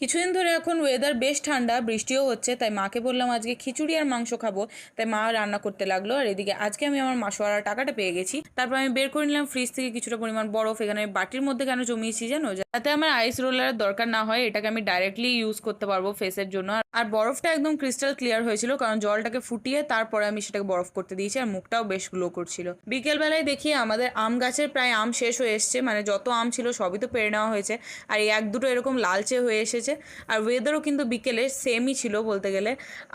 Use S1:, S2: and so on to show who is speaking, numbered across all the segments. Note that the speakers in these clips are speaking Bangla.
S1: কিছুদিন ধরে এখন ওয়েদার বেশ ঠান্ডা, বৃষ্টিও হচ্ছে, তাই মাকে বললাম আজকে খিচুড়ি আর মাংস খাবো। তাই মা রান্না করতে লাগলো। আর এদিকে আজকে আমি আমার মাসোয়ারার টাকাটা পেয়ে গেছি। তারপর আমি বের করে নিলাম ফ্রিজ থেকে কিছুটা পরিমাণ বরফ। এখানে বাটির মধ্যে কেন জমিয়েছি জানো, যাতে আমার আইস রোলারের দরকার না হয়, এটাকে আমি ডাইরেক্টলি ইউজ করতে পারবো ফেসের জন্য। আর বরফটা একদম ক্রিস্টাল ক্লিয়ার হয়েছিল, কারণ জলটাকে ফুটিয়ে তারপরে আমি সেটাকে বরফ করতে দিয়েছি। আর মুখটাও বেশ গ্লো করছিল। বিকেল বেলায় দেখি আমাদের আম গাছের প্রায় আম শেষ হয়ে এসছে, মানে যত আম ছিল সবই তো পেরে নেওয়া হয়েছে। আর এই এক দুটো এরকম লালচে হয়ে এসেছে। আর ওয়েদারও কিন্তু বিকেলে সেমই ছিল বলতে গেলে।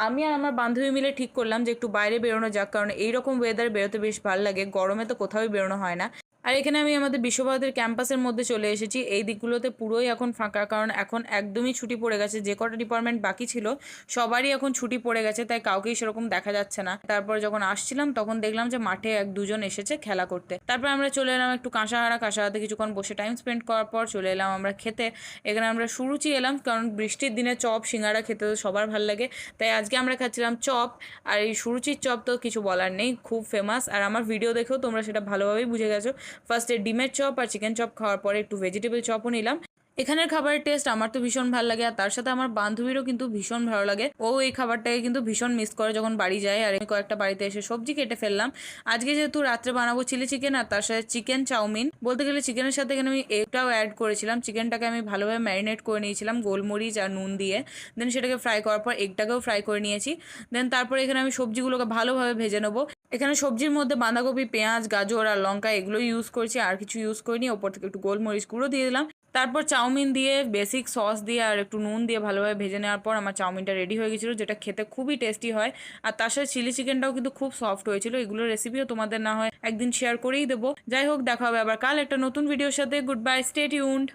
S1: আমি আর আমার বান্ধবী মিলে ঠিক করলাম যে একটু বাইরে বেরোনো যাক, কারণ এইরকম ওয়েদার বেরোতে বেশ ভালো লাগে, গরমে তো কোথাও বেরোনো হয় না। আর এখানে আমি আমাদের বিশ্বভারতীর ক্যাম্পাসের মধ্যে চলে এসেছি। এই দিকগুলোতে পুরোই এখন ফাঁকা, কারণ এখন একদমই ছুটি পড়ে গেছে। যে কটা ডিপার্টমেন্ট বাকি ছিল সবারই এখন ছুটি পড়ে গেছে, তাই কাউকেই সেরকম দেখা যাচ্ছে না। তারপর যখন আসছিলাম তখন দেখলাম যে মাঠে এক দুজন এসেছে খেলা করতে। তারপর আমরা চলে এলাম একটু কাঁসাহারাতে কিছুক্ষণ বসে টাইম স্পেন্ড করার পর চলে এলাম আমরা খেতে। এখানে আমরা সুরুচি এলাম, কারণ বৃষ্টির দিনে চপ সিঙ্গারা খেতে তো সবার ভালো লাগে। তাই আজকে আমরা খাচ্ছিলাম চপ। আর এই সুরুচির চপ তো কিছু বলার নেই, খুব ফেমাস। আর আমার ভিডিও দেখেও তোমরা সেটা ভালোভাবেই বুঝে গেছো। ফার্স্টে ডিমের চপ আর চিকেন চপ খাওয়ার পরে একটু ভেজিটেবল চপও নিলাম। এখানের খাবারের টেস্ট আমার তো ভীষণ ভালো লাগে, আর তার সাথে আমার বান্ধবীরও কিন্তু ভীষণ ভালো লাগে। ও এই খাবারটাকে কিন্তু ভীষণ মিস করে যখন বাড়ি যায়। আর আমি কয়েকটা বাড়িতে এসে সবজি কেটে ফেললাম। আজকে যেহেতু রাত্রে বানাবো চিলি চিকেন, আর তার সাথে চিকেন চাউমিন। বলতে গেলে চিকেনের সাথে এখানে আমি এগটাও অ্যাড করেছিলাম। চিকেনটাকে আমি ভালোভাবে ম্যারিনেট করে নিয়েছিলাম গোলমরিচ আর নুন দিয়ে। দেন সেটাকে ফ্রাই করার পর এগটাকেও ফ্রাই করে নিয়েছি। দেন তারপরে এখানে আমি সবজিগুলোকে ভালোভাবে ভেজে নেবো। এখানে সবজির মধ্যে বাঁধাকপি, পেঁয়াজ, গাজর আর লঙ্কা এগুলো ইউজ করেছি, আর কিছু ইউজ করিনি। ওপর থেকে একটু গোলমরিচ গুঁড়ো দিয়ে দিলাম। তারপর চাউমিন দিয়ে বেসিক সস দিয়ে আর একটু নুন দিয়ে ভালোভাবে ভেজে নেওয়ার পর আমার চাউমিনটা রেডি হয়ে গেছিলো, যেটা খেতে খুবই টেস্টি হয়। আর তার সাথে চিলি চিকেনটাও কিন্তু খুব সফট হয়েছিল। এগুলোর রেসিপিও তোমাদের না হয় একদিন শেয়ার করেই দেবো। যাই হোক, দেখা হবে আবার কাল একটা নতুন ভিডিওর সাথে। Good bye, stay tuned.